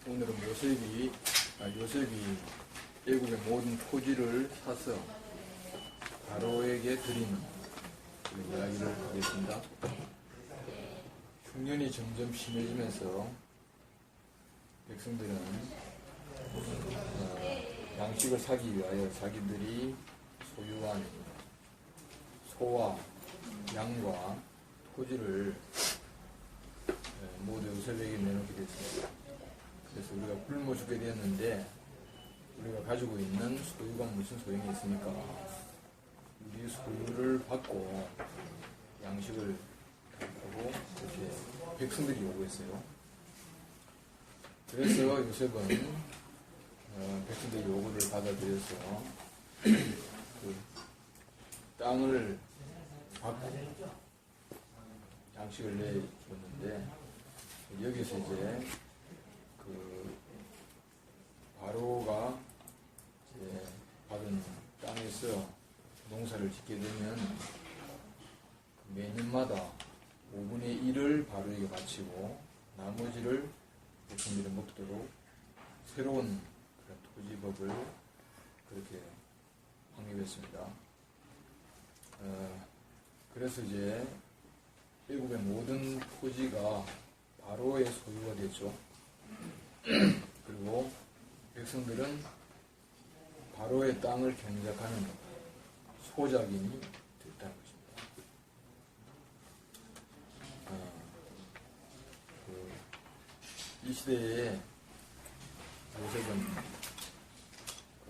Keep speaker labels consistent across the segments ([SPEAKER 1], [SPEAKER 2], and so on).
[SPEAKER 1] 오늘은 요셉이 애국의 모든 토지를 사서 바로에게 드리는 그 이야기를 하겠습니다. 흉년이 점점 심해지면서 백성들은 양식을 사기 위하여 자기들이 소유한 소와 양과 토지를 모두 요셉에게 내놓게 됐습니다. 그래서 우리가 굶어 죽게 되었는데 우리가 가지고 있는 소유가 무슨 소용이 있습니까? 우리 소유를 받고 양식을 하고 이렇게 백성들이 요구했어요. 그래서 요셉은 백성들의 요구를 받아들여서 그 땅을 받고 양식을 내줬는데, 여기서 이제 그 바로가 이제 받은 땅에서 농사를 짓게 되면 매년마다 5분의 1을 바로에게 바치고 나머지를 백성들이 먹도록 새로운 그런 토지법을 그렇게 확립했습니다. 그래서 이제 애국의 모든 토지가 바로의 소유가 됐죠. 그리고 백성들은 바로의 땅을 경작하는 소작인이 됐다는 것입니다. 이 시대에 요셉은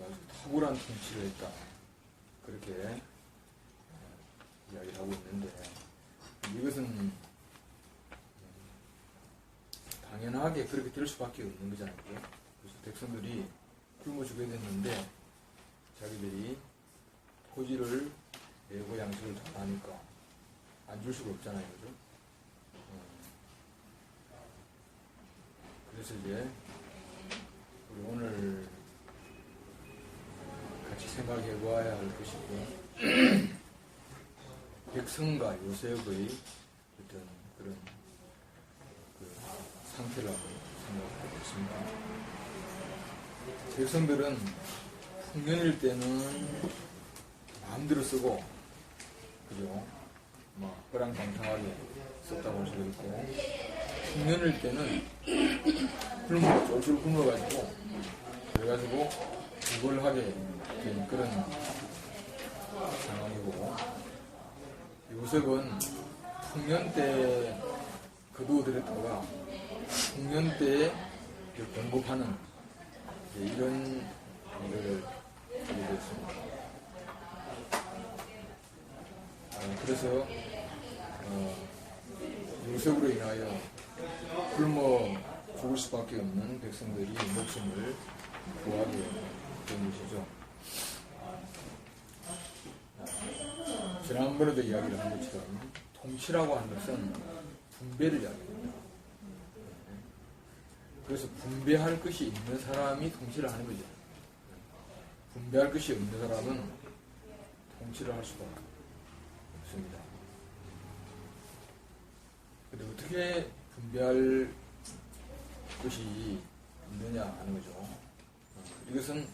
[SPEAKER 1] 아주 탁월한 통치를 했다, 그렇게 이야기를 하고 있는데, 이것은 당연하게 그렇게 될 수밖에 없는 거잖아요. 그래서 백성들이 굶어 죽게 됐는데 자기들이 토지를 내고 양식을 다 하니까 안 줄 수가 없잖아요. 그죠? 그래서 이제 우리 오늘 같이 생각해 보아야 할 것이고, 백성과 요셉의 어떤 그런 그 상태를 한번 생각해 보겠습니다. 백성들은 흉년일 때는 마음대로 쓰고, 그죠? 뭐 허랑방탕하게 썼다고 할 수도 있고, 흉년일 때는 쫄쫄 굶어가지고 그래가지고 구걸하게 된 그런 상황이고, 요셉은 흉년 때 거두어들였다가 흉년 때에 공급하는 이런 일을 하게 됐습니다. 그래서 요셉으로 인하여 굶어 죽을 수밖에 없는 백성들이 목숨을 구하게 된 것이죠. 지난번에도 이야기를 한 것처럼 통치라고 하는 것은 분배를 이야기합니다. 그래서 분배할 것이 있는 사람이 통치를 하는 거죠. 분배할 것이 없는 사람은 통치를 할 수가 없습니다. 근데 어떻게 분배할 것이 있느냐 하는 거죠. 이것은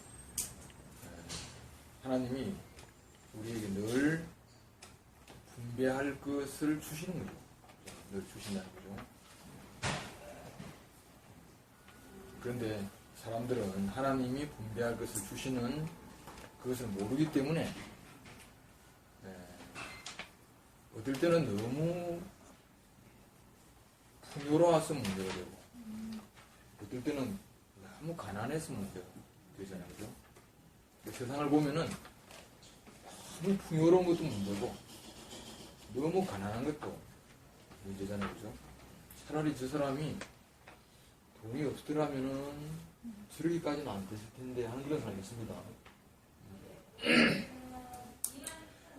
[SPEAKER 1] 하나님이 우리에게 늘 분배할 것을 주시는 거죠. 늘 주신다는 거죠. 그런데 사람들은 하나님이 분배할 것을 주시는 그것을 모르기 때문에 어떨 때는 너무 풍요로워서 문제가 되고, 어떨 때는 너무 가난해서 문제가 되잖아요. 그죠? 세상을 보면은 너무 풍요로운 것도 문제고 너무 가난한 것도 문제잖아요. 그죠? 차라리 저 사람이 돈이 없더라면은 저러기까지는 안 됐을 텐데 하는 그런 사람이 있습니다.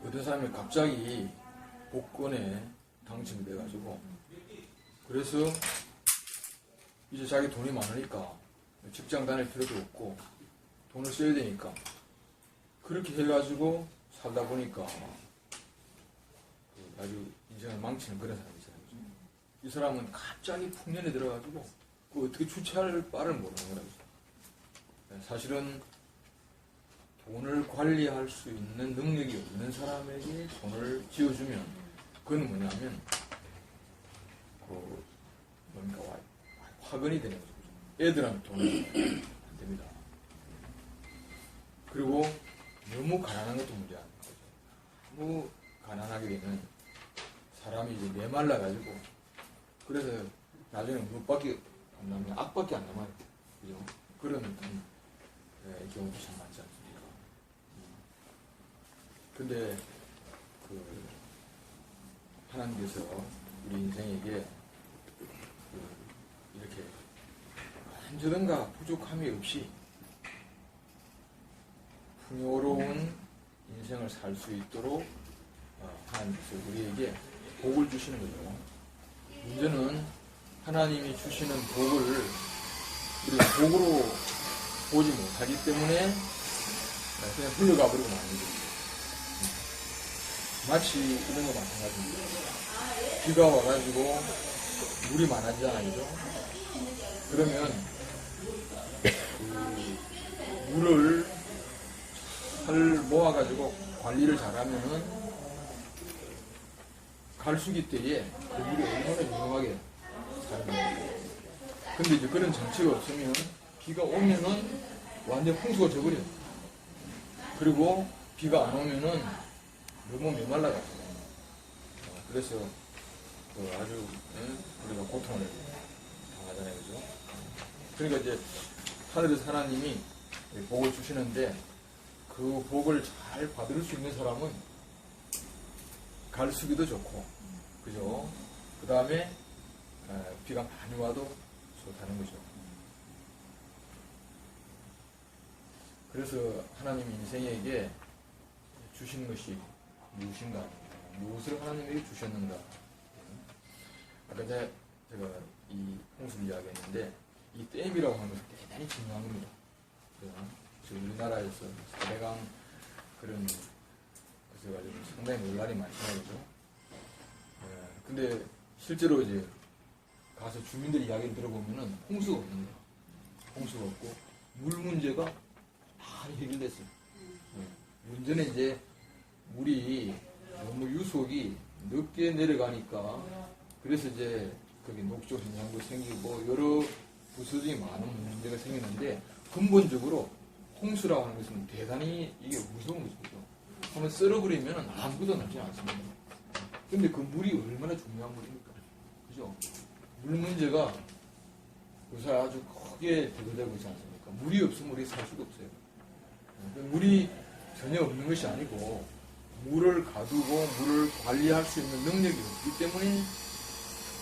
[SPEAKER 1] 어떤 사람이 갑자기 복권에 당첨이 돼가지고, 그래서 이제 자기 돈이 많으니까 직장 다닐 필요도 없고 돈을 써야 되니까 그렇게 해가지고 살다 보니까 아주 인생을 망치는 그런 사람이 있어요. 이 사람은 갑자기 풍년에 들어가지고 그 어떻게 주체할 바를 모르는 거라고. 사실은 돈을 관리할 수 있는 능력이 없는 사람에게 돈을 쥐어주면 그건 뭐냐면 그 뭡니까 화근이 되는 거죠. 애들한테 돈을 안 됩니다. 그리고 너무 가난한 것도 문제가 아닌 거죠. 너무 가난하게 되면 사람이 이제 메말라가지고 그래서 나중에 무엇밖에 안 남아요. 악밖에 안 남아요. 그죠? 그런 경우도 참 많지 않습니까? 근데 그 하나님께서 우리 인생에게 이렇게 언제든가 부족함이 없이 풍요로운 인생을 살 수 있도록 하나님께서 우리에게 복을 주시는 거죠. 문제는 하나님이 주시는 복을 우리가 복으로 보지 못하기 때문에 그냥 흘러가 버리고 마는 거죠. 마치 이런 거 마찬가지입니다. 비가 와가지고 물이 많아지잖아요. 그죠? 그러면 그 물을 잘 모아가지고 관리를 잘하면은 갈수기 때에 그 물이 얼마나 유용하게 자는 거예요. 근데 이제 그런 정치가 없으면 비가 오면은 완전 홍수가 져버려요. 그리고 비가 안 오면은 너무 메말라가요. 그래서 아주 우리가 고통을 당하잖아요. 그죠? 그러니까 이제 하늘에서 하나님이 복을 주시는데 그 복을 잘 받을 수 있는 사람은 갈수기도 좋고, 그죠? 그 다음에 비가 많이 와도 좋다는 거죠. 그래서 하나님 인생에게 주신 것이 무엇인가, 무엇을 하나님에게 주셨는가. 아까 제가 이 홍수를 이야기했는데 이 댐이라고 하는 것은 대단히 중요한 겁니다. 지금 우리나라에서 4대강 그런 것을 가지고 상당히 논란이 많잖아요. 그죠? 근데 실제로 이제 가서 주민들 이야기를 들어보면은 홍수가 없는 거예요. 홍수가 없고 물 문제가 많이 해결됐어요. 문제는 이제 물이 너무 유속이 늦게 내려가니까 그래서 이제 거기 녹조 현상도 생기고 여러 부수적인 많은 문제가 생기는데 근본적으로 홍수라고 하는 것은 대단히 이게 무서운 거죠. 한번 썰어버리면 아무것도 남지 않습니다. 근데 그 물이 얼마나 중요한 물입니까? 그죠? 물 문제가 요새 아주 크게 대두되고 있지 않습니까? 물이 없으면 우리 살 수가 없어요. 물이 전혀 없는 것이 아니고 물을 가두고 물을 관리할 수 있는 능력이 없기 때문에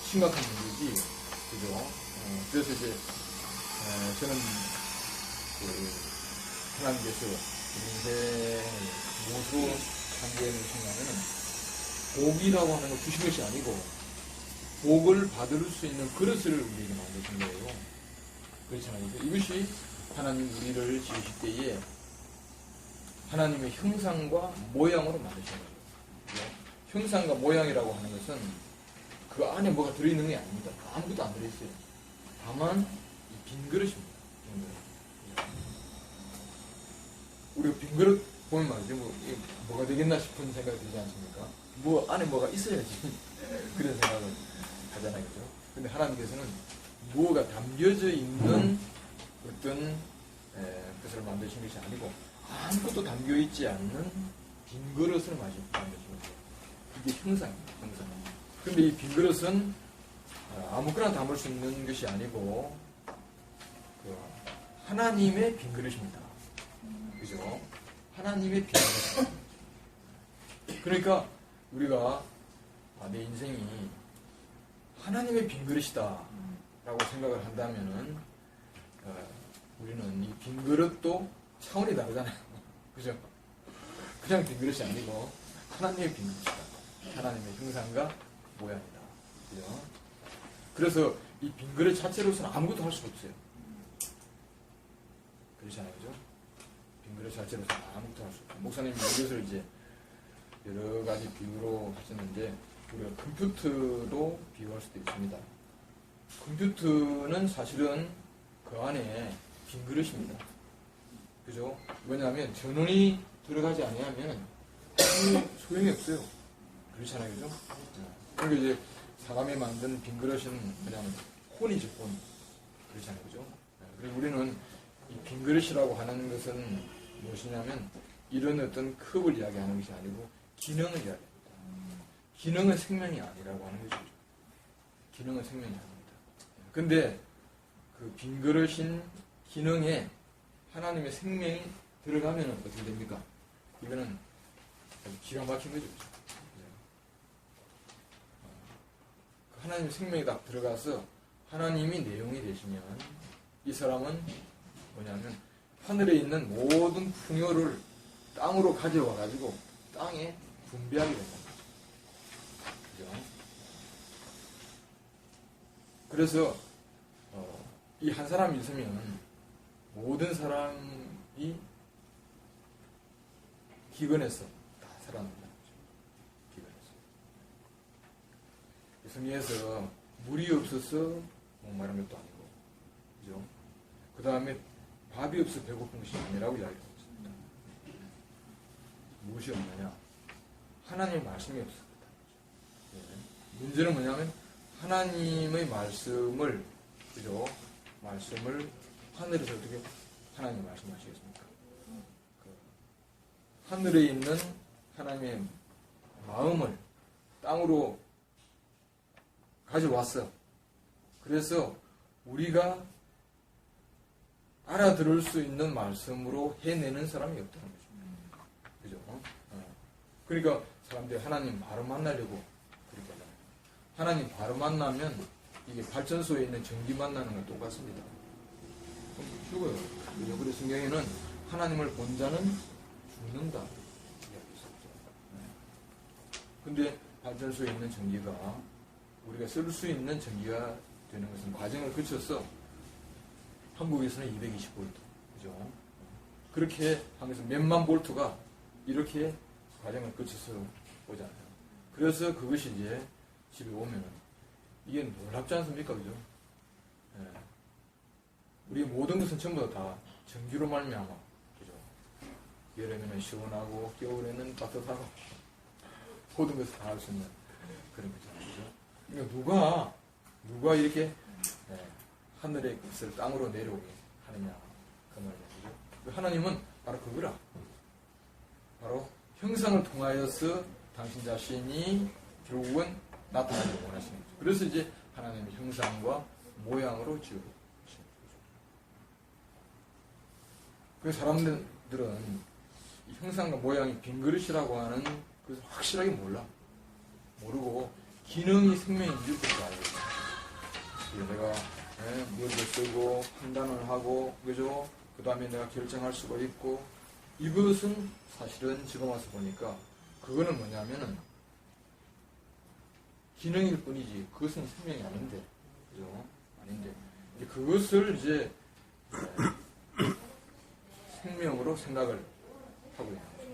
[SPEAKER 1] 심각한 문제지. 그죠? 그래서 이제 저는 하나님께서 인생을 무엇으로 상대해 주시냐면은 복이라고 하는 걸 주신 것이 아니고 복을 받을 수 있는 그릇을 우리에게 만드신 거예요. 그렇잖아요. 이것이 하나님 우리를 지으실 때에 하나님의 형상과 모양으로 만드신 거예요. 형상과 모양이라고 하는 것은 그 안에 뭐가 들어있는 게 아닙니다. 아무것도 안 들어있어요. 다만 빈 그릇입니다. 빈 그릇. 우리가 빈 그릇 보면 말이죠. 뭐가 되겠나 싶은 생각이 들지 않습니까? 안에 뭐가 있어야지. 그런 생각을 하잖아요. 그죠? 근데 하나님께서는 무엇가 담겨져 있는 어떤 것을 만드신 것이 아니고 아무것도 담겨있지 않는 빈 그릇을 만드신 거죠. 이게 형상입니다. 형상. 근데 이 빈 그릇은 아무거나 담을 수 있는 것이 아니고 하나님의 빈 그릇입니다. 그죠? 하나님의 빈 그릇. 그러니까 우리가 내 인생이 하나님의 빈 그릇이다 라고 생각을 한다면은 우리는 이 빈 그릇도 차원이 다르잖아요. 그죠? 그냥 빈 그릇이 아니고 하나님의 빈 그릇이다. 하나님의 형상과 모양이다. 그죠? 그래서 이 빈 그릇 자체로서는 아무것도 할 수가 없어요. 그렇잖아요. 그죠? 빈 그릇 자체로서는 아무것도 할 수 없어요. 목사님이 이것을 이제 여러 가지 비유로 하셨는데 우리가 컴퓨터로 비유할 수도 있습니다. 컴퓨터는 사실은 그 안에 빈 그릇입니다. 그죠? 왜냐하면 전원이 들어가지 않으면 소용이 없어요. 그렇잖아요. 그죠? 그러니까 이제 사람이 만든 빈 그릇은 뭐냐면 혼이죠, 혼. 그렇잖아요. 그죠? 그리고 우리는 이 빈 그릇이라고 하는 것은 무엇이냐면 이런 어떤 컵을 이야기하는 것이 아니고 기능을 이야기합니다. 기능은 생명이 아니라고 하는 것이죠. 기능은 생명이 아닙니다. 근데 그 빈 그릇인 기능에 하나님의 생명이 들어가면 어떻게 됩니까? 이거는 기가 막힌 거죠. 하나님의 생명이 딱 들어가서 하나님이 내용이 되시면 이 사람은 뭐냐면 하늘에 있는 모든 풍요를 땅으로 가져와 가지고 땅에 분배하게 된다. 그죠? 그래서 이 한 사람이 있으면 모든 사람이 기근해서 다 살아난다. 기근해서. 성경에서 물이 없어서 목마른 것도 아니고, 그죠? 그 다음에 밥이 없어 배고픈 것이 아니라고 이야기하고 있습니다. 무엇이 없느냐? 하나님의 말씀이 없습니다. 문제는 뭐냐면 하나님의 말씀을, 그죠? 말씀을 하늘에서 어떻게 하나님이 말씀하시겠습니까? 하늘에 있는 하나님의 마음을 땅으로 가져왔어. 그래서 우리가 알아들을 수 있는 말씀으로 해내는 사람이 없다는 거죠. 그죠? 그러니까 사람들이 하나님 바로 만나려고 그렇게 하잖아요. 하나님 바로 만나면 이게 발전소에 있는 전기 만나는 건 똑같습니다. 죽어요. 그래서 성경에는 하나님을 본 자는 죽는다. 이야기했었죠. 근데 발전소에 있는 전기가 우리가 쓸 수 있는 전기가 되는 것은 과정을 거쳐서 한국에서는 220V, 그죠? 그렇게 하면서 몇만 볼트가 이렇게 과정을 거쳐서 오잖아요. 그래서 그것이 이제 집에 오면은 이게 놀랍지 않습니까? 그죠? 예. 우리 모든 것은 전부 다 전기로 말미암아, 그죠? 여름에는 시원하고 겨울에는 따뜻하고 모든 것을 다 할 수 있는 그런 거잖아요. 그죠? 그러니까 누가 이렇게 하늘의 것을 땅으로 내려오게 하느냐 그 말이죠. 하나님은 바로 그거라. 바로 형상을 통하여서 당신 자신이 결국은 나타나기를 원하시는 거죠. 그래서 이제 하나님의 형상과 모양으로 지으신 거죠. 그 사람들은 이 형상과 모양이 빈 그릇이라고 하는 것을 확실하게 모르고 기능이 생명인 줄 알고 있어요. 내가 물도 쓰고 판단을 하고, 그죠? 그 다음에 내가 결정할 수가 있고, 이것은 사실은 지금 와서 보니까 그거는 뭐냐면은 기능일 뿐이지 그것은 생명이 아닌데, 그죠? 아닌데 그것을 이제 생명으로 생각을 하고 있는 거죠.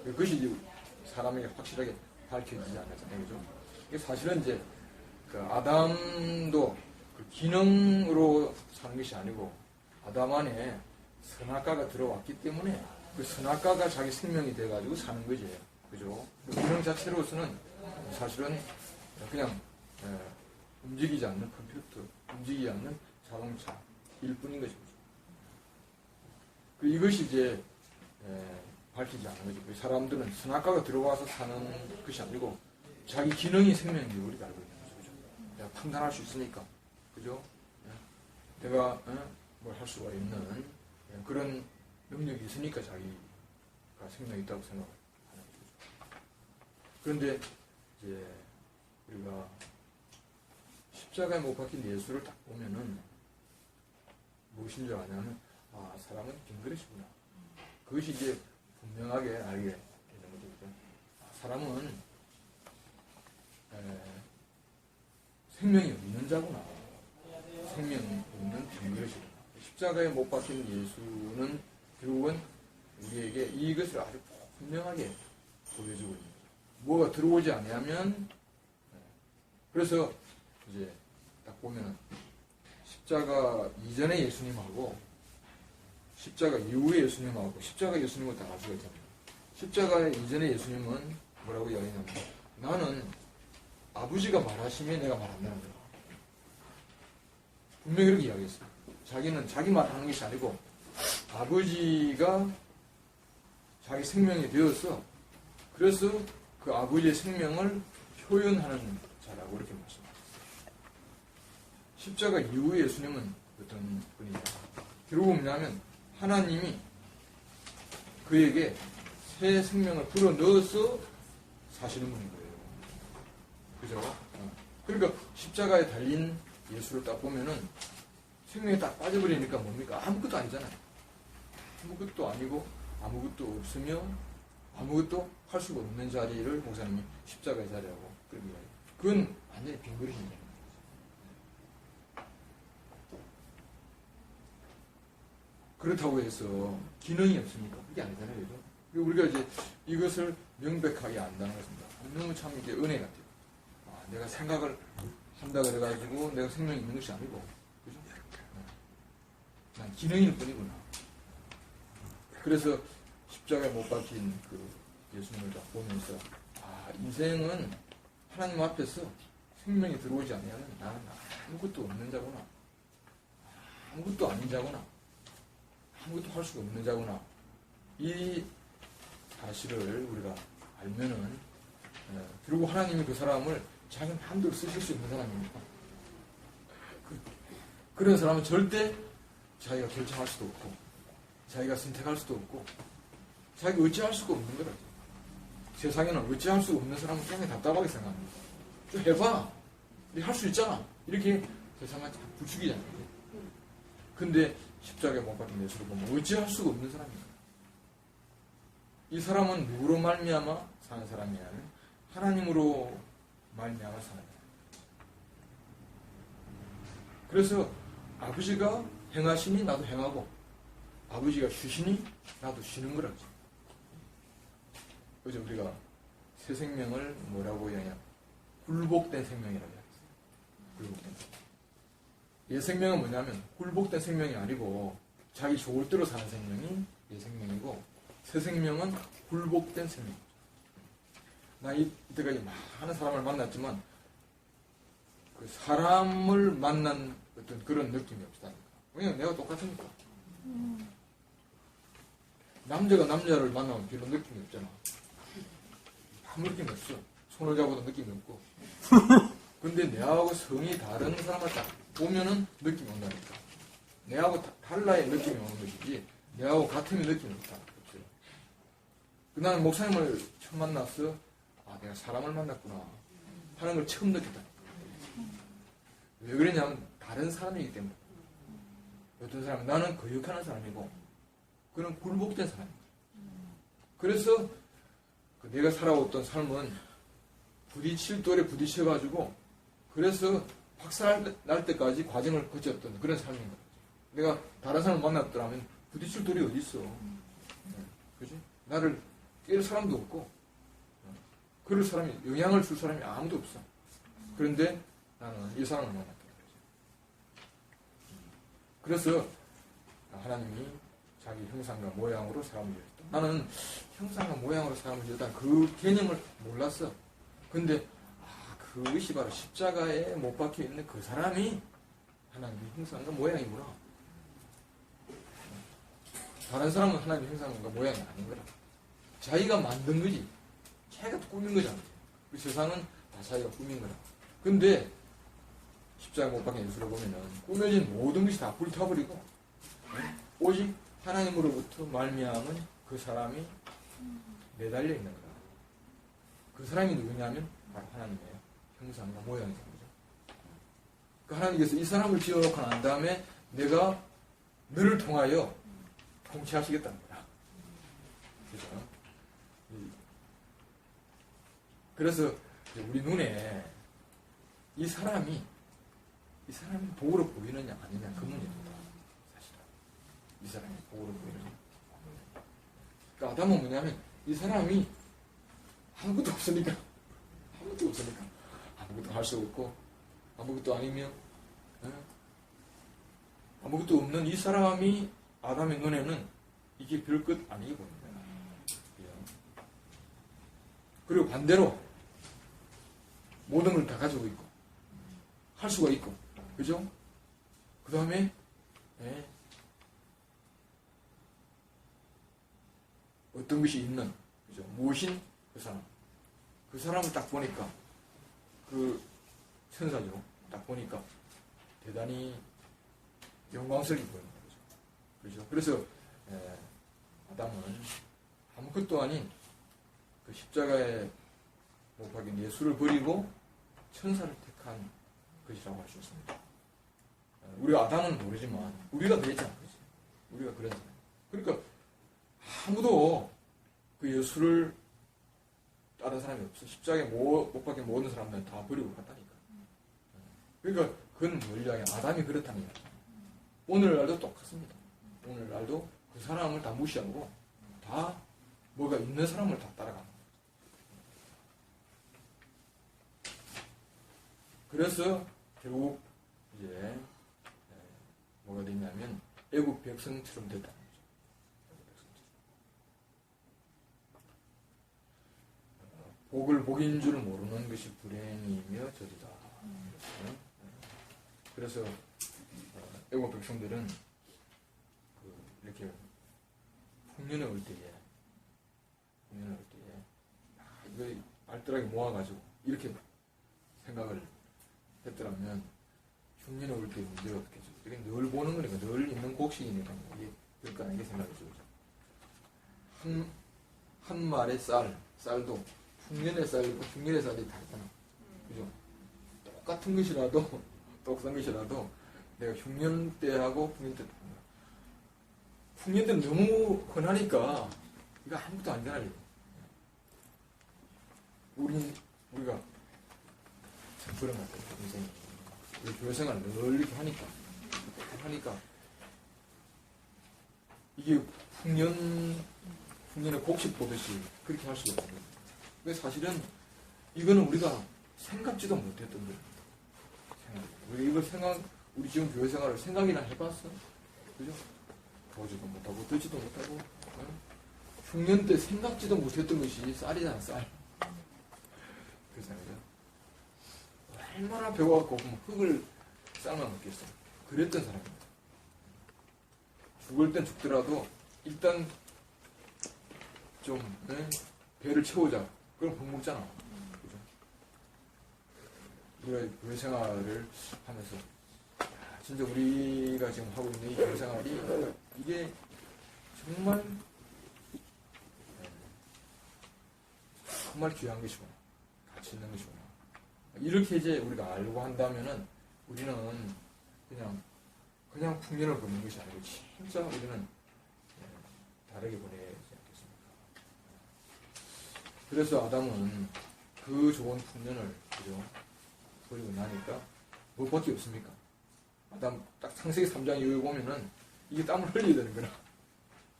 [SPEAKER 1] 그것이 이제 사람에게 확실하게 밝혀지지 않았잖아요, 그죠? 이게 사실은 이제 그 아담도 그 기능으로 사는 것이 아니고 아담 안에 선악과가 들어왔기 때문에 그 선악과가 자기 생명이 돼가지고 사는 거죠. 그죠? 그 기능 자체로서는 사실은 그냥 움직이지 않는 컴퓨터, 움직이지 않는 자동차일 뿐인 것이죠. 이것이 이제 밝히지 않는 거죠. 그 사람들은 선악과가 들어와서 사는 것이 아니고 자기 기능이 생명인 줄 우리가 알고 있는 거죠. 내가 판단할 수 있으니까, 그죠? 내가 뭘 할 수가 있는 그런 능력이 있으니까 자기가 생명이 있다고 생각하는 거죠. 그런데 이제 우리가 십자가에 못 박힌 예수를 딱 보면은 무엇인 줄 아냐면 사람은 빈 그릇이구나. 그것이 이제 분명하게 알게 되는 거죠. 사람은 생명이 없는 자구나. 생명이 없는 빈 그릇이구나. 십자가에 못 박힌 예수는 결국은 우리에게 이것을 아주 분명하게 보여주고 있는 거죠. 뭐가 들어오지 않으면 그래서 이제 딱 보면은 십자가 이전의 예수님하고 십자가 이후의 예수님하고 십자가 예수님을 다 알 수가 있잖아요. 십자가 이전의 예수님은 뭐라고 이야기하냐면 나는 아버지가 말하시면 내가 말한다는 거야. 분명히 그렇게 이야기했어요. 자기는 자기 말하는 것이 아니고 아버지가 자기 생명이 되어서 그래서 그 아버지의 생명을 표현하는 자라고 이렇게 말씀하셨어요. 십자가 이후의 예수님은 어떤 분이냐. 결국 뭐냐면 하나님이 그에게 새 생명을 불어넣어서 사시는 분인 거예요. 그죠? 그러니까 십자가에 달린 예수를 딱 보면은 생명이 딱 빠져버리니까 뭡니까? 아무것도 아니잖아요. 아무것도 아니고 아무것도 없으며 아무것도 할 수가 없는 자리를 목사님이 십자가의 자리라고 그렇게 이야기해요. 그건 완전히 빈 그릇입니다. 그렇다고 해서 기능이 없습니까? 그게 아니잖아요. 그죠? 우리가 이제 이것을 명백하게 안다는 것입니다. 너무 참 이게 은혜 같아요. 내가 생각을 한다 그래가지고 내가 생명이 있는 것이 아니고, 그죠? 난 기능일 뿐이구나. 그래서 십자가에 못 박힌 그 예수님을 딱 보면서, 인생은 하나님 앞에서 생명이 들어오지 않으면 나는 아무것도 없는 자구나. 아무것도 아닌 자구나. 아무것도 할 수가 없는 자구나. 이 사실을 우리가 알면은, 그리고 하나님이 그 사람을 자기 마음대로 쓰실 수 있는 사람입니까? 그런 사람은 절대 자기가 결정할 수도 없고, 자기가 선택할 수도 없고, 자기가 어찌할 수가 없는 거라죠. 세상에는 어찌할 수가 없는 사람은 굉장히 답답하게 생각합니다. 좀 해봐. 할 수 있잖아. 이렇게 세상을 부추기잖아요. 근데 십자가에 못 박힌 예수를 보면 어찌할 수가 없는 사람입니다. 이 사람은 누구로 말미암아 사는 사람이냐면 하나님으로 말미암아 사는 사람. 그래서 아버지가 행하시니 나도 행하고 아버지가 쉬시니 나도 쉬는 거라죠. 그래서 우리가 새 생명을 뭐라고 해야 하냐? 굴복된 생명이라고 하겠어요. 굴복된 생명. 이 생명은 뭐냐면 굴복된 생명이 아니고 자기 좋을 대로 사는 생명이 이 생명이고 새 생명은 굴복된 생명이죠. 나 이때까지 많은 사람을 만났지만 그 사람을 만난 어떤 그런 느낌이 없다니까. 왜냐면 내가 똑같으니까. 남자가 남자를 만나면 별로 느낌이 없잖아. 아무 느낌이 없어. 손을 잡아도 느낌이 없고. 근데 내하고 성이 다른 사람을 딱 보면은 느낌이 온다니까. 내하고 달라야 느낌이 오는 것이지, 내하고 같으면 느낌이 없다. 없어요. 나는 목사님을 처음 만났어. 내가 사람을 만났구나. 하는 걸 처음 느꼈다. 왜 그러냐면, 다른 사람이기 때문에. 어떤 사람은 나는 거역하는 사람이고, 그는 굴복된 사람이고. 그래서 내가 살아왔던 삶은 부딪힐 돌에 부딪혀가지고, 그래서 박살 날 때까지 과정을 거쳤던 그런 삶인 거죠. 내가 다른 사람을 만났더라면 부딪힐 돌이 어디 있어? 그지? 나를 깰 사람도 없고, 그럴 사람이, 영향을 줄 사람이 아무도 없어. 그런데 나는 이 사람을 만났다. 그래서 하나님이 자기 형상과 모양으로 사람을 지었다. 나는 형상과 모양으로 사람을 지었다. 그 개념을 몰랐어. 근데 그것이 바로 십자가에 못 박혀 있는 그 사람이 하나님의 형상과 모양이구나. 다른 사람은 하나님의 형상과 모양이 아닌 거라. 자기가 만든 거지. 자기가 꾸민 거잖아. 그 세상은 다 자기가 꾸민 거라. 근데 십자가에 못 박힌 예수를 보면은 꾸며진 모든 것이 다 불타버리고 오직 하나님으로부터 말미암은 그 사람이 매달려 있는 거라. 그 사람이 누구냐면 바로 하나님의 형상과 모양인 거죠. 그 하나님께서 이 사람을 지어놓고 난 다음에 내가 너를 통하여 통치하시겠다는 거야. 그래서 우리 눈에 이 사람이 복으로 보이느냐 아니냐 그 문제입니다. 사실은 이 사람이 복으로 보이느냐. 그러니까 아담은 뭐냐면 이 사람이 아무것도 없으니까 아무것도 할 수 없고 아무것도 아니며 아무것도 없는 이 사람이 아담의 눈에는 이게 별것 아니게 보입니다. 그리고 반대로 모든 걸 다 가지고 있고 할 수가 있고 그죠? 그 다음에 어떤 것이 있는 그죠? 무엇인 그 사람을 딱 보니까 그 천사죠. 딱 보니까 대단히 영광스럽게 보이는 거죠. 그죠? 그래서 아담은 아무것도 아닌 그 십자가에 못 박인 예수를 버리고 천사를 택한 것이라고 할 수 있습니다. 우리 아담은 모르지만 우리가 그랬잖아. 그치? 우리가 그런 사람. 그러니까 아무도 그 예수를 다른 사람이 없어. 십자가에 못 박힌 모든 사람들은 다 버리고 갔다니까. 그러니까 그건 원래 아담이 그렇다는 거야. 오늘날도 똑같습니다. 오늘날도 그 사람을 다 무시하고 다 뭐가 있는 사람을 다 따라가는 거야. 그래서 결국 이제 뭐가 됐냐면 애국 백성처럼 됐다는 거죠. 복을 복인 줄 모르는 것이 불행이며 저주다. 그래서 애국 백성들은 이렇게 풍년에 올 때에 이거 알뜰하게 모아가지고 이렇게 생각을 했더라면 흉년에 올 때 문제가 없겠죠. 이게 늘 보는 거니까 늘 있는 곡식이니까 이게 그럴까 이게 생각이죠. 한 말의 쌀도 흉년의 쌀이고 흉년의 쌀이 다르잖아. 그죠? 똑같은 것이라도 똑같은 것이라도 내가 흉년 때하고 풍년 때 다른 거야. 풍년 때는 너무 흔하니까 이거 아무것도 안 되나. 우리가 참 그런 것 같아요. 인생이. 우리 교회 생활을 늘 이렇게 하니까 이게 풍년의 곡식 보듯이 그렇게 할 수가 없는 거예요. 근데 사실은 이거는 우리가 생각지도 못했던 거예요. 우리 지금 교회 생활을 생각이나 해봤어? 그죠? 보지도 못하고 듣지도 못하고 흉년 때 생각지도 못했던 것이 쌀이잖아, 쌀. 그렇잖아요. 얼마나 배고파 고프면 흙을 삶아 먹겠어. 그랬던 사람입니다. 죽을 땐 죽더라도 일단 좀 배를 채우자. 그럼 밥 먹잖아. 그죠? 우리가 교회 생활을 하면서 진짜 우리가 지금 하고 있는 이 교회 생활이 이게 정말 귀한 것이구나. 가치 있는 것이구나. 이렇게 이제 우리가 알고 한다면은 우리는 그냥 풍년을 보는 것이 아니고 진짜 우리는 다르게 보내지 않겠습니까? 그래서 아담은 그 좋은 풍년을 그죠? 버리고 나니까 무엇밖에 없습니까? 아담 딱 창세기 3장 여기 보면은 이게 땀을 흘려야 되는 거라.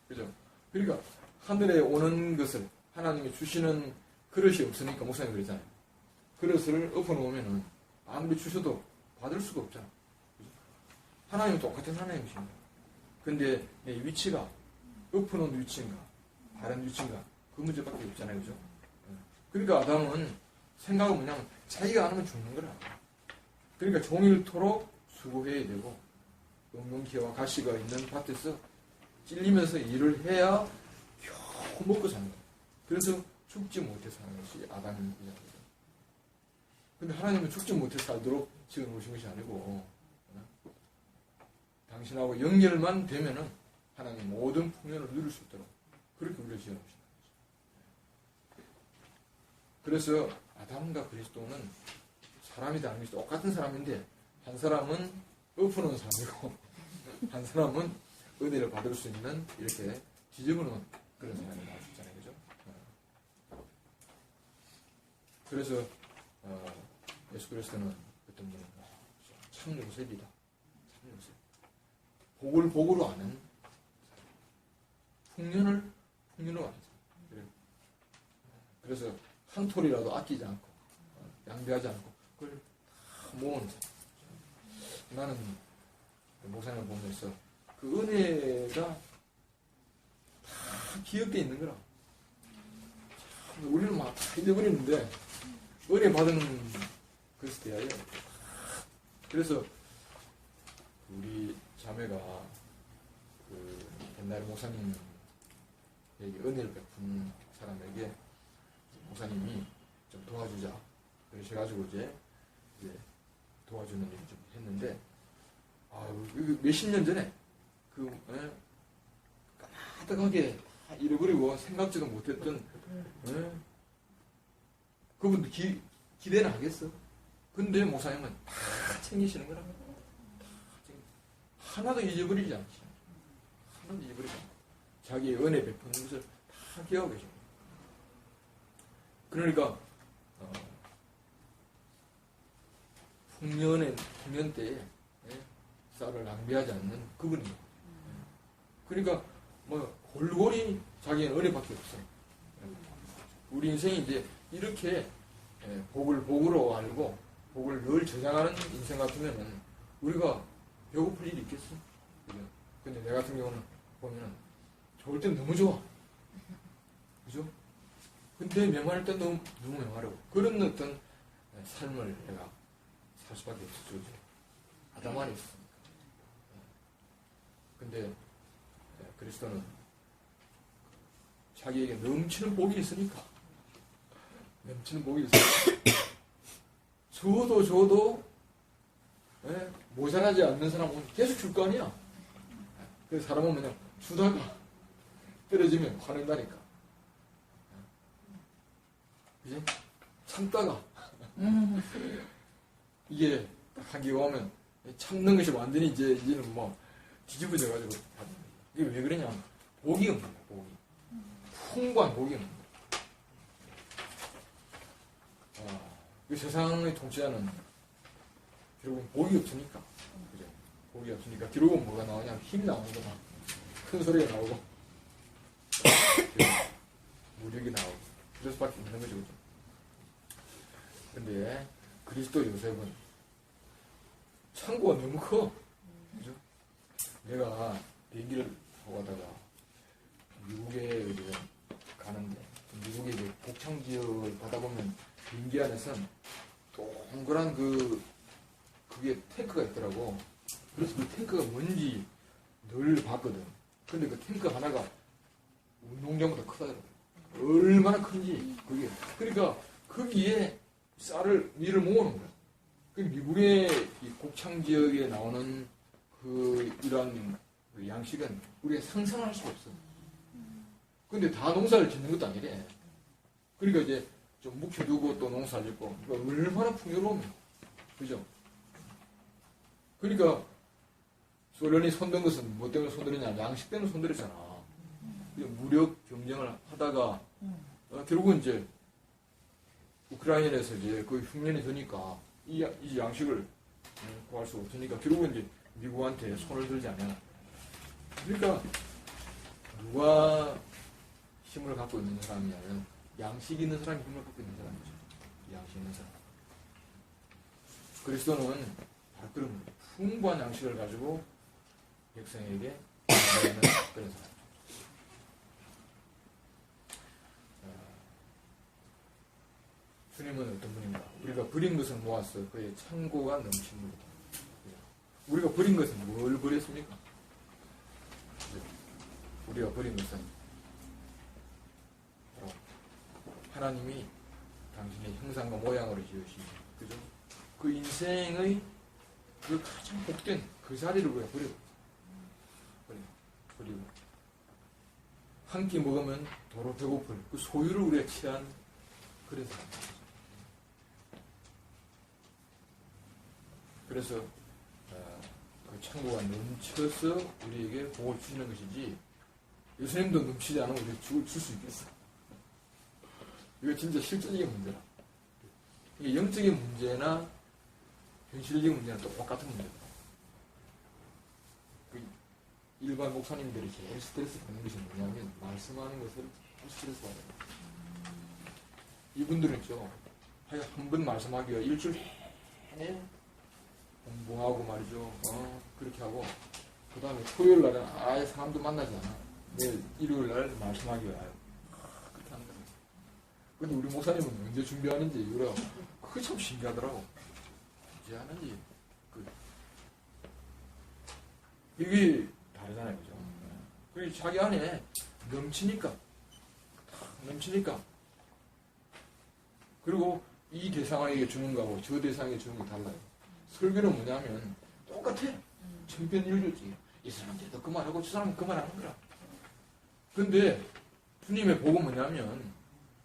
[SPEAKER 1] 그죠? 그러니까 하늘에 오는 것을 하나님이 주시는 그릇이 없으니까 목사님 그러잖아요. 그릇을 엎어놓으면은 아무리 주셔도 받을 수가 없잖아. 그죠? 하나님은 똑같은 하나님이십니다. 근데 내 위치가 엎어놓은 위치인가 다른 위치인가 그 문제밖에 없잖아요. 그죠? 그러니까 아담은 생각은 그냥 자기가 안 하면 죽는 거라. 그러니까 종일토록 수고해야 되고 엉겅퀴와 가시가 있는 밭에서 찔리면서 일을 해야 겨우 먹고 사는 거예요. 그래서 죽지 못해 사는 것이 아담입니다. 근데 하나님은 죽지 못해 살도록 지금 오신 것이 아니고 당신하고 연결만 되면은 하나님 모든 풍년을 누릴 수 있도록 그렇게 우리를 지어놓으신 거죠. 그래서 아담과 그리스도는 사람이 다른 것이 똑같은 사람인데 한 사람은 엎어놓은 사람이고 한 사람은 은혜를 받을 수 있는 이렇게 뒤집어놓은 그런 사람이 나올 수 있잖아요. 그죠? 그래서 예수 그리스도는 어떤 분은 참 요셉이다. 참 요셉. 복을 복으로 아는 풍년을 풍년으로 아는 사람. 그래서 한 톨이라도 아끼지 않고 양배하지 않고 그걸 다 모은 나는 목사님을 보면서 그 은혜가 다 기억되어 있는 거라. 우리는 막 다 잊어버리는데 은혜 받은 그것에 대하여 그래서 우리 자매가 그 옛날 목사님에게 은혜를 베푼 사람에게 목사님이 좀 도와주자 그러셔가지고 이제 도와주는 일을 좀 했는데 몇십 년 전에 까마득하게 다 잃어버리고 생각지도 못했던 그분도 기대는 하겠어. 근데 목사님은 다 챙기시는 거라. 하나도 잊어버리지 않지. 하나도 잊어버리지 않고 자기의 은혜 베푸는 것을 다 기억하고 계십니다. 그러니까 풍년 때에 쌀을 낭비하지 않는 그분이에요. 그러니까 골고루 자기의 은혜밖에 없어. 우리 인생이 이제 이렇게 복을 복으로 알고 복을 늘 저장하는 인생 같으면은 우리가 배고플 일이 있겠어? 그죠? 근데 내 같은 경우는 보면은 좋을 땐 너무 좋아. 그죠? 근데 명할 땐 너무 명하려고. 그런 어떤 삶을 내가 살 수밖에 없었죠. 아담 안에 있으니까. 근데 그리스도는 자기에게 넘치는 복이 있으니까 넘치는 복이 있으니까 줘도 모자라지 않는 사람은 계속 줄 거 아니야. 그래서 사람은 그냥 주다가 떨어지면 화낸다니까. 그지? 참다가 이게 딱 한기가 오면 참는 것이 완전히 이제는 뭐 뒤집어져가지고 이게 왜 그러냐? 복이 없는 거야. 복이 풍부한 복이 없는 거야. 이 세상의 통치자는 결국은 복이 없으니까, 그죠? 복이 없으니까 결국은 뭐가 나오냐? 힘이 나오는 거다. 큰 소리가 나오고 무력이 나오고 그럴 수밖에 없는 거죠, 그죠? 근데 그리스도 요셉은 창고가 너무 커, 그죠? 내가 비행기를 타고 가다가 미국에 가는데 미국의 이제 곡창 지역을 가다 보면 비행기 안에선 동그란 그게 탱크가 있더라고. 그래서 그 탱크가 뭔지 늘 봤거든. 근데 그 탱크 하나가 운동장보다 크다더라고. 얼마나 큰지 그게. 그러니까 거기에 쌀을 밀을 모으는 거야. 그 미국의 이 곡창 지역에 나오는 이러한 양식은 우리가 상상할 수가 없어. 근데 다 농사를 짓는 것도 아니래. 그러니까 이제 좀 묵혀두고 또 농사를 짓고, 그러니까 얼마나 풍요로우면, 그죠? 그러니까 소련이 손든 것은 뭐 때문에 손들었냐? 양식 때문에 손들었잖아. 무력 경쟁을 하다가 결국은 이제 우크라이나에서 이제 그 흉년이 드니까 이 양식을 구할 수 없으니까 결국은 이제 미국한테 손을 들지 않냐. 그러니까 누가 힘을 갖고 있는 사람이냐면 양식 있는 사람이 힘을 갖고 있는 사람이죠. 양식 있는 사람. 그리스도는 바로 그런 풍부한 양식을 가지고 백성에게 전하는 그런 사람. 주님은 어떤 분인가? 우리가 버린 것을 모았어. 그의 창고가 넘칩니다. 우리가 버린 것은 뭘 버렸습니까? 우리가 버린 것은 하나님이 당신의 형상과 모양으로 지으신, 그죠? 그 인생의 그 가장 복된 그 자리를 우리가 버리고 한 끼 먹으면 도로 배고플 그 소유를 우리가 취한 그런 사람. 그래서 그 창고가 넘쳐서 우리에게 복을 주시는 것이지 예수님도 넘치지 않으면 우리가 줄 수 있겠어. 이거 진짜 실질적인 문제라. 이게 영적인 문제나 현실적인 문제는 똑같은 문제다. 그 일반 목사님들이 제일 스트레스 받는 것이 뭐냐면 말씀하는 것을 스트레스 받아요. 이분들은 있죠. 한 번 말씀하기가 일주일 예? 공부하고 말이죠. 그렇게 하고 그 다음에 토요일 날은 아예 사람도 만나지 않아. 내일 일요일 날 말씀하기 와요. 그렇게 하는 거예요. 근데 우리 목사님은 언제 준비하는지 그래. 그게 참 신기하더라고. 언제 하는지 이게 다르잖아요, 그죠? 그리고 자기 안에 넘치니까. 그리고 이 대상에게 주는 거하고 저 대상에게 주는 게 달라요. 설교는 뭐냐면 똑같아. 천편일률지. 이 사람한테 그만하고 저 사람은 그만하는 거라. 근데 주님의 복은 뭐냐면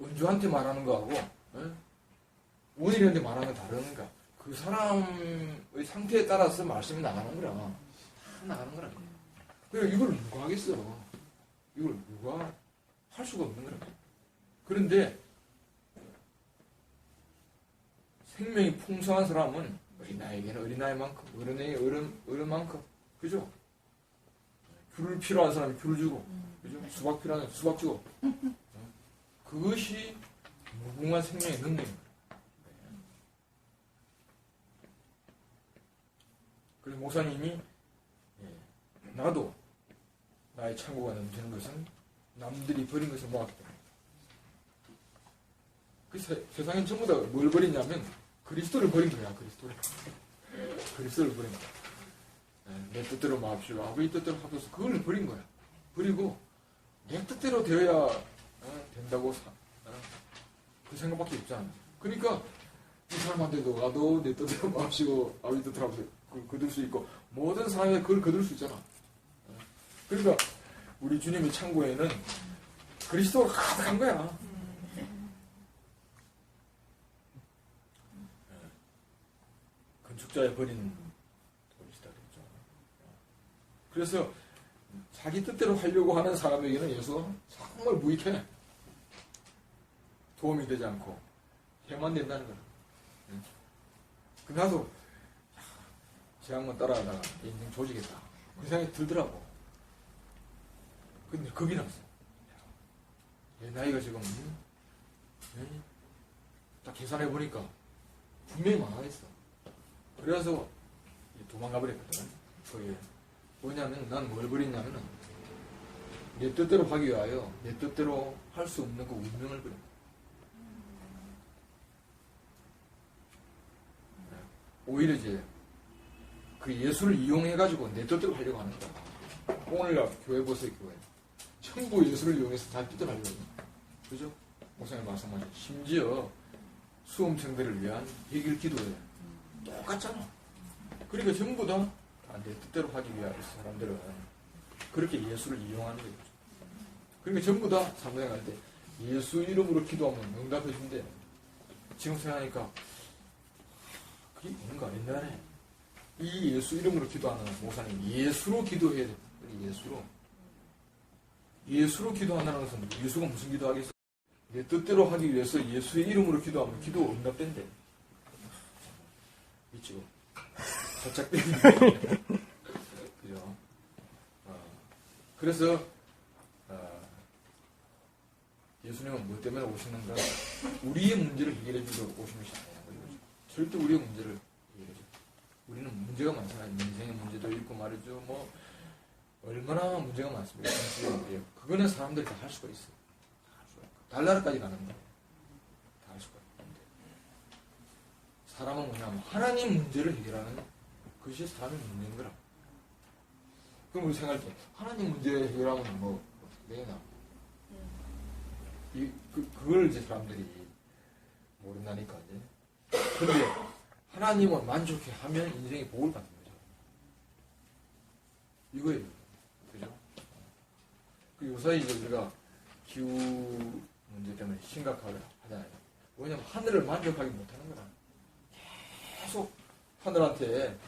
[SPEAKER 1] 은주한테 말하는 거하고 원일한테 말하는 거 다르는가. 그 사람의 상태에 따라서 말씀이 나가는 거라. 다 나가는 거라. 그러니까 이걸 누가 하겠어. 이걸 누가 할 수가 없는 거라. 그런데 생명이 풍성한 사람은 어린아이에게는 어린아이만큼, 어른에게 어른만큼, 그죠? 귤을 필요한 사람이 귤을 주고, 그죠? 수박 필요한 사람이 수박 주고, 그것이 무궁한 생명의 능력입니다. 그래서 목사님이 나도 나의 창고가 넘치는 것은 남들이 버린 것을 모았기 때문에. 그 세상엔 전부 다 뭘 버리냐면 그리스도를 버린 거야. 그리스도를 버린 거야. 내 뜻대로 마옵시고 아버지 뜻대로 하소서. 그걸 버린 거야. 버리고 내 뜻대로 되어야 된다고 그 생각밖에 없잖아. 그러니까 이 사람한테도 나도 내 뜻대로 마옵시고 아버지 뜻대로 하소서 거둘 수 있고 모든 사람이 그걸 거둘 수 있잖아. 그러니까 우리 주님의 창고에는 그리스도가 가득한 거야. 건축자에 버린 돌이다 그랬죠. 그래서 자기 뜻대로 하려고 하는 사람에게는 예수가 정말 무익해. 도움이 되지 않고 해만 된다는 거야. 근데 나도 제 한번 따라하다가 인생 조지겠다. 그 생각이 들더라고. 근데 겁이 났어. 내 나이가 지금 딱 계산해 보니까 분명히 망하겠어. 그래서 도망가 버렸거든. 그게 뭐냐면 난 뭘 버렸냐면은 내 뜻대로 하기 위하여 내 뜻대로 할 수 없는 그 운명을 버렸다. 오히려 이제 그 예수를 이용해가지고 내 뜻대로 하려고 하는 거야. 오늘날 교회 보세요, 교회. 전부 예수를 이용해서 다 뜻대로 하려고 해요. 그죠? 목사님 말씀하신 심지어 수험생들을 위한 백일 기도회 똑같잖아. 그러니까 전부 다 내 뜻대로 하기 위한 사람들은 그렇게 예수를 이용하는 거죠. 그러니까 전부 다 사무행할 때 예수 이름으로 기도하면 응답해 준대. 지금 생각하니까 그게 뭔가 옛날에 이 예수 이름으로 기도하는 목사님 예수로 기도해야 돼. 예수로 기도한다는 것은 예수가 무슨 기도하겠어? 내 뜻대로 하기 위해서 예수의 이름으로 기도하면 기도 응답된대. 있죠. 살짝 그죠? 그래서 예수님은 뭐 때문에 오시는가? 우리의 문제를 해결해 주려고 오시는 것이 아니에요. 절대 우리의 문제를 해결해 줘. 우리는 문제가 많잖아요. 인생의 문제도 있고 말이죠. 뭐 얼마나 문제가 많습니까? 그거는 사람들이 다 할 수가 있어. 달나라까지 가는 거야. 다 할 수가 있는데 사람은 뭐냐면 하나님 문제를 해결하는 그것이 사람의 문제인 거라. 그럼 우리 생각할 때 하나님 문제 해결하면 뭐 되나? 그걸 이제 사람들이 모른다니까 이제. 근데 하나님을 만족해 하면 인생이 복을 받는 거죠. 이거예요. 그죠? 그 요사이 우리가 기후 문제 때문에 심각하게 하잖아요. 왜냐면 하늘을 만족하기 못하는 거라. 계속 하늘한테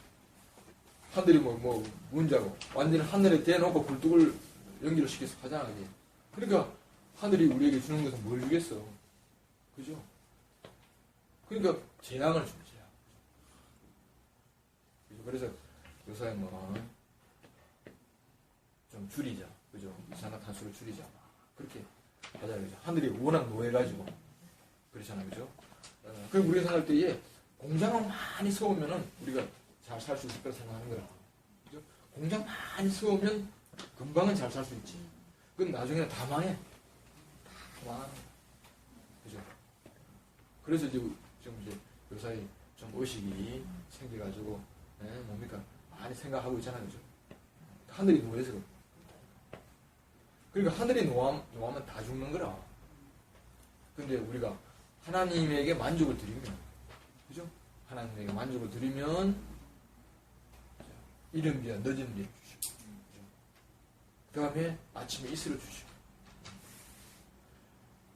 [SPEAKER 1] 하늘이 뭐 문제고 완전히 하늘에 대놓고 굴뚝을 연기를 시켜서 하잖아. 이게. 그러니까 하늘이 우리에게 주는 것은 뭘 주겠어? 그죠? 그러니까 재앙을 주는 재앙. 그래서 요사이 좀 줄이자. 그죠? 이산화탄소를 줄이자. 그렇게 하잖아요. 그죠? 하늘이 워낙 노해가지고. 그렇잖아요. 그죠? 그럼 우리가 생각할 때에 공장을 많이 세우면은 우리가 잘 살 수 있을 거라 생각하는 거야. 그죠? 공장 많이 세우면 금방은 잘 살 수 있지. 그건 나중에 다 망해. 다 망하는 거야. 그죠? 그래서 이제 좀 이제 요사이 좀 의식이 생겨가지고, 뭡니까? 많이 생각하고 있잖아요. 그죠? 하늘이 노해서. 그러니까 하늘이 노하면 다 죽는 거라. 근데 우리가 하나님에게 만족을 드리면, 그죠? 하나님에게 만족을 드리면, 이른 비와 늦은 비를 주시고, 그 다음에 아침에 이슬을 주시고,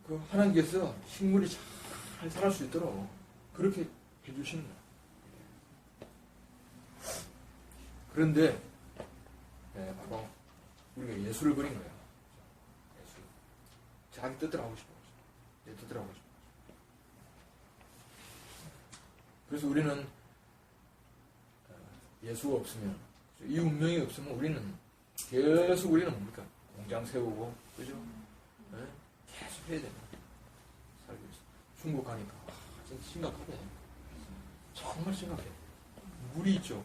[SPEAKER 1] 그 하나님께서 식물이 잘 자랄 수 있도록 그렇게 해주시는 거예요. 그런데, 바로 우리가 예술을 그린 거예요. 예술. 자기 뜻대로 하고 싶어. 내 뜻대로 하고 싶어. 그래서 우리는 예수가 없으면, 이 운명이 없으면 우리는 계속 우리는 뭡니까? 공장 세우고, 그죠? 계속 해야 됩니다. 살고 있어. 중국 가니까, 진짜 심각하네. 정말 심각해. 물이 있죠.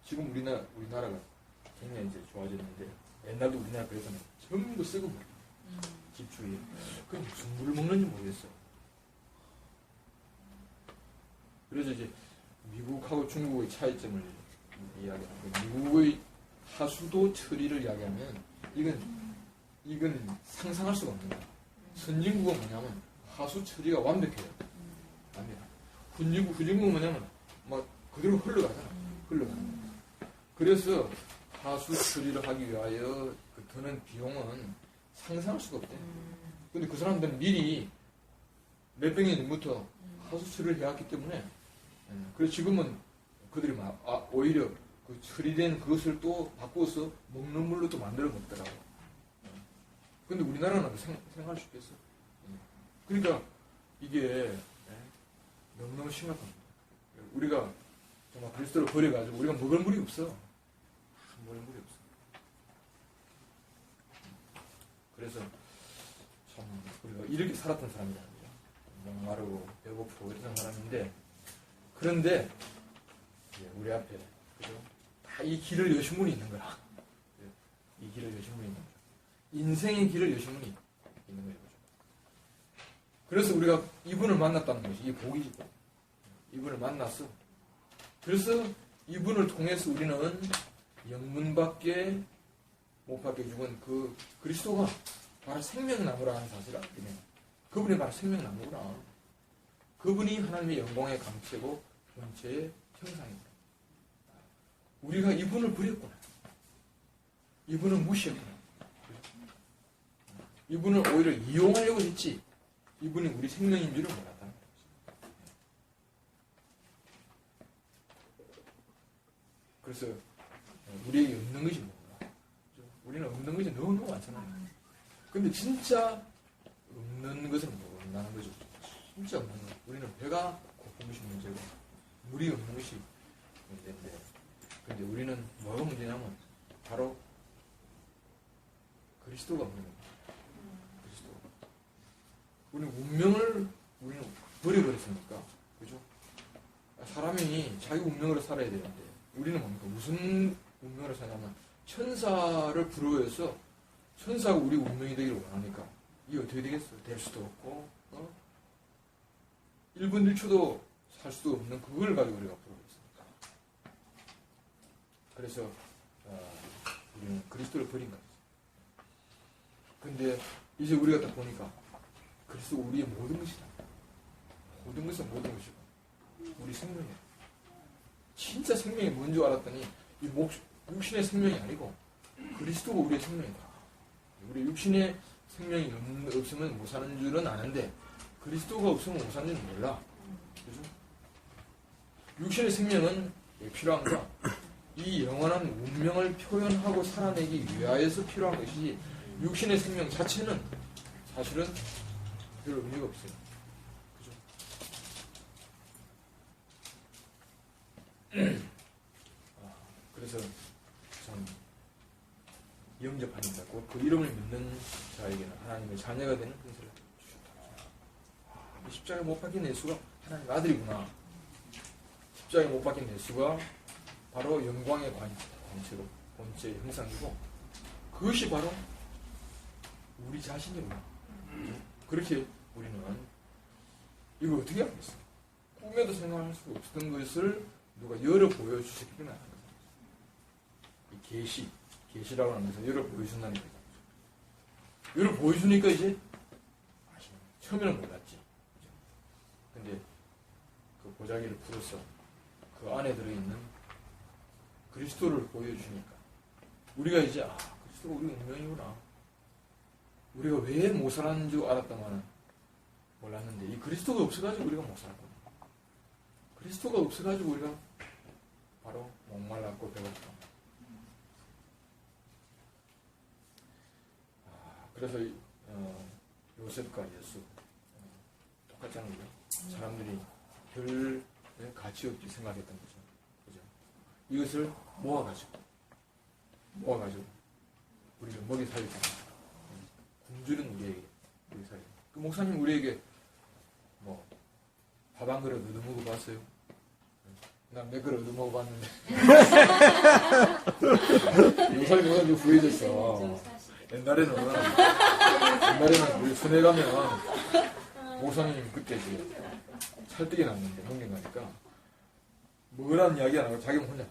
[SPEAKER 1] 지금 우리나라가 굉장히 이제 좋아졌는데, 옛날도 우리나라 그래서는 전부 썩은 물. 집 주위에. 그 무슨 물을 먹는지 모르겠어. 그래서 이제 미국하고 중국의 차이점을 이야기하고, 미국의 하수도 처리를 이야기하면 이건 상상할 수가 없는 거야. 선진국은 뭐냐면 하수 처리가 완벽해요. 후진국은 뭐냐면 막 그대로 흘러가잖아. 흘러가는 거야. 그래서 하수 처리를 하기 위하여 그 드는 비용은 상상할 수가 없대. 근데 그 사람들은 미리 몇백 년 전부터 하수 처리를 해왔기 때문에, 그래서 지금은 그들이 오히려 그 처리된 그것을 또 바꿔서 먹는 물로 또 만들어 먹더라고. 근데 우리나라는 생각할 수 있겠어? 그러니까 이게 너무너무 심각합니다. 우리가 정말 그리스도를 버려가지고 우리가 먹을 물이 없어. 먹을 물이 없어. 그래서 참 우리가 이렇게 살았던 사람이라는 거죠. 목마르고 배고프고 이런 사람인데, 그런데 우리 앞에, 그죠? 다 이 길을 여신 분이 있는 거야. 이 길을 여신 분이 있는 거죠. 인생의 길을 여신 분이 있는 거죠. 그래서 우리가 이분을 만났다는 것이 이 복이지. 이분을 만났어. 그래서 이분을 통해서 우리는 영문밖에 못 받게 죽은 그 그리스도가 바로 생명나무라는 사실을 알게 돼요. 그분이 바로 생명나무구나. 그분이 하나님의 영광의 감체고 본체의 형상입니다. 우리가 이분을 버렸구나. 이분을 무시했구나. 이분을 오히려 이용하려고 했지, 이분이 우리 생명인 줄을 몰랐다는 거죠. 그래서 우리에게 없는 것이 뭐구나. 우리는 없는 것이 너무너무 많잖아요. 근데 진짜 없는 것은 모른다는 거죠. 진짜 없는 것. 우리는 배가 고픈 것이 문제고 물이 없는 것이 문제인데, 근데 우리는 뭐가 문제냐면 바로 그리스도가 문제입니다. 그리스도. 우리는 운명을 우리는 버려버렸으니까, 그죠? 사람이 자기 운명으로 살아야 되는데 우리는 뭡니까? 무슨 운명으로 사냐면 천사를 부러워해서 천사가 우리 운명이 되기를 원하니까 이게 어떻게 되겠어? 될 수도 없고, 1분 1초도 살 수도 없는 그걸 가지고 우리가 부러워했으니까. 그래서 우리는 그리스도를 버린 거죠. 근데 이제 우리가 딱 보니까 그리스도 우리의 모든 것이다. 모든 것은 모든 것이고 우리 생명이야. 진짜 생명이 뭔 줄 알았더니 이 육신의 생명이 아니고 그리스도가 우리의 생명이다. 우리 육신의 생명이 없으면 못 사는 줄은 아는데 그리스도가 없으면 못 사는 줄은 몰라. 그죠? 육신의 생명은 왜 필요한가? 이 영원한 운명을 표현하고 살아내기 위하여서 필요한 것이지, 육신의 생명 자체는 사실은 별 의미가 없어요. 그죠? 그래서 참 영접하는 자고 그 이름을 믿는 자에게는 하나님의 자녀가 되는 은혜를 주셨다. 십자가에 못 박힌 예수가 하나님 아들이구나. 십자가에 못 박힌 예수가 바로 영광의 관체로 본체의 형상이고 그것이 바로 우리 자신이구나. 그렇게 우리는 이거 어떻게 하겠어? 꿈에도 생각할 수 없었던 것을 누가 열어 보여주셨기 때문에 하는 거예요. 이 계시라고 하면서 열어 보여준다는 거죠. 열어 보여주니까 이제 처음에는 몰랐지. 근데 그 보자기를 풀어서 그 안에 들어있는 그리스도를 보여주니까 우리가 이제 그리스도가 우리 운명이구나. 우리가 왜 못 살았는 줄 알았다마는 몰랐는데 이 그리스도가 없어가지고 우리가 못 살았구나. 그리스도가 없어가지고 우리가 바로 목말랐고 배고프다. 그래서 요셉과 예수 똑같잖아요. 사람들이 별 가치 없이 생각했던 거죠. 그죠? 이것을 모아가지고 우리를 먹이 살리잖아요. 굶주린 우리에게 먹이 살리. 그 목사님 우리에게 뭐 밥 한 그릇 얻어먹어 봤어요? 난 몇 그릇 얻어먹어 봤는데 요새 뭐가 좀 후해졌어. 옛날에는 우리 순회 가면 목사님 그때 이제 살뜨게 났는데 형님 가니까 뭐라는 이야기 안 하고 자기 혼자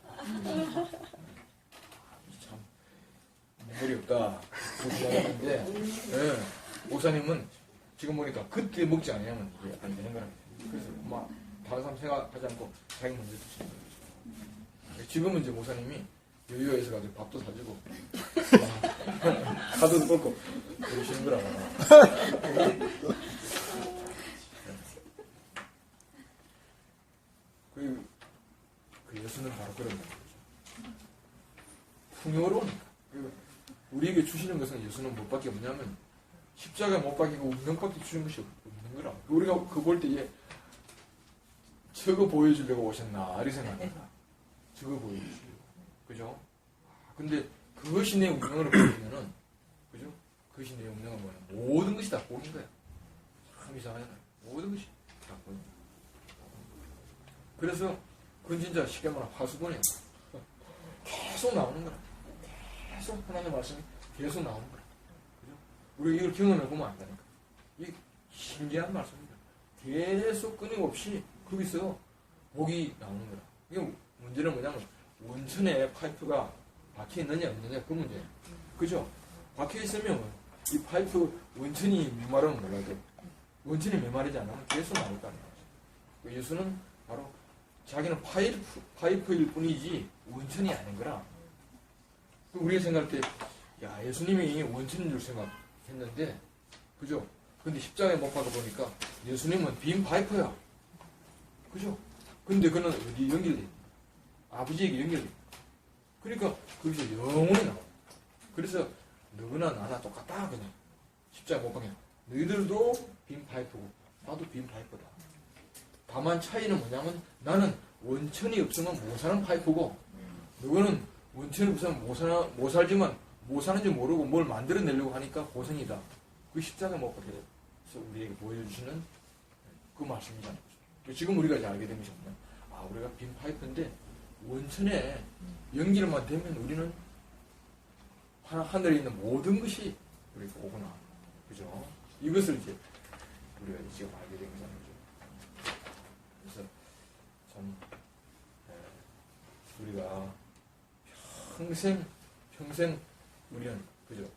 [SPEAKER 1] 참 눈물이 없다 그렇게 이야기했는데 네, 목사님은 지금 보니까 그때 먹지 않으면 이게 안 되는 거랍니다. 그래서 막 다른 사람 생각하지 않고 자기 먼저 드시는 거죠. 지금은 이제 목사님이 여유에서 가지고 밥도 사주고 카드도 꺾고 그러시는 거라. 그 예수는 바로 그런 거죠. 풍요로운 우리에게 주시는 것은 예수는 못밖에 없냐면 십자가에 못 박히고 운명밖에 주는 것이 없는 거라. 우리가 그거 볼 때 저거 보여주려고 오셨나 이렇게 생각합니다. 저거 보여주시려고. 그죠? 근데 그것이 내 운명으로 보이면은, 그죠? 그것이 내 운명은 뭐냐? 모든 것이 다 보이는 거야. 참 이상하잖아요. 모든 것이 다 보이는 거야. 그래서, 그건 진짜 쉽게 말하면 화수분이야. 계속 나오는 거야. 계속 하나님의 말씀이 계속 나오는 거야. 그죠? 우리가 이걸 경험해보면 안다니까. 이게 신기한 말씀입니다. 계속 끊임없이 거기서 복이 나오는 거야. 이게 문제는 뭐냐면, 원천에 파이프가 박혀 있느냐 없느냐 그 문제예요. 그죠? 박혀 있으면 이 파이프 원천이 메마르면 몰라도 원천이 메마르지 않으면 계속 나올 거 아니에요. 예수는 바로 자기는 파이프일 뿐이지 원천이 아닌 거라. 우리가 생각할 때 야 예수님이 원천인 줄 생각했는데 그죠? 근데 십자가에 못 박아 보니까 예수님은 빈 파이프야. 그죠? 근데 그는 어디 연결돼? 아버지에게 연결돼. 그러니까 거기서 영원히 나와. 그래서 너나 나나 똑같다 그냥. 십자가 못 박혀. 너희들도 빈 파이프고 나도 빈 파이프다. 다만 차이는 뭐냐면 나는 원천이 없으면 못 사는 파이프고 너는 원천이 없으면 못 살지만 못 사는지 모르고 뭘 만들어내려고 하니까 고생이다. 그 십자가 못 박혀서 우리에게 보여주시는 그 말씀이잖아요. 지금 우리가 이제 알게 된 것이 뭐냐. 우리가 빈 파이프인데 원천에 연기를만 되면 우리는 하늘에 있는 모든 것이 우리가 오구나. 그죠? 이것을 이제 우리가 지금 알게 된 거잖아요. 그래서 참 우리가 평생 우리는 그죠?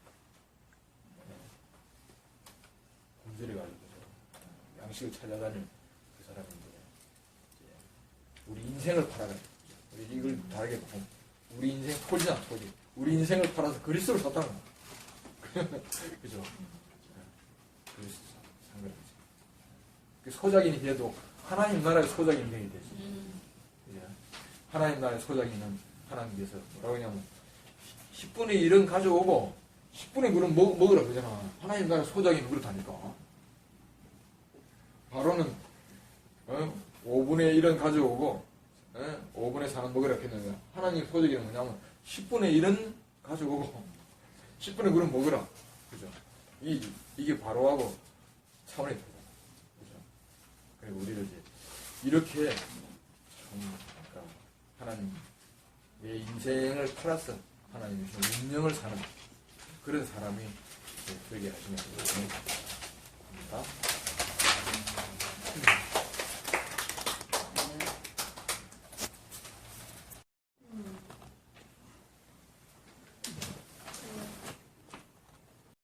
[SPEAKER 1] 굶주려가지고 양식을 찾아다니는 그 사람인데 우리 인생을 팔아가지고 우리 이걸 다르게 보면 우리 인생 토지나 토지 우리 인생을 팔아서 그리스도를 샀다는 거야. 그죠? 그리스도 산 거지. 그 소작인이 돼도 하나님 나라의 소작인이 되게 되지. 그죠? 하나님 나라의 소작인은 하나님께서 뭐라고 하냐면 10분의 1은 가져오고 10분의 9은 먹으라 그러잖아. 하나님 나라의 소작인은 그렇다니까. 바로는 5분의 1은 가져오고 5분의 4는 먹으라 했는데 하나님 소작이는 뭐냐면 10분의 1은 가져오고 10분의 9는 먹으라. 그죠? 이게 바로하고 차원이 되죠. 그죠? 그리고 우리를 이제 이렇게 그러니까 하나님 내 인생을 팔아서 하나님 주신 운명을 사는 그런 사람이 되게 하시면 좋겠습니다.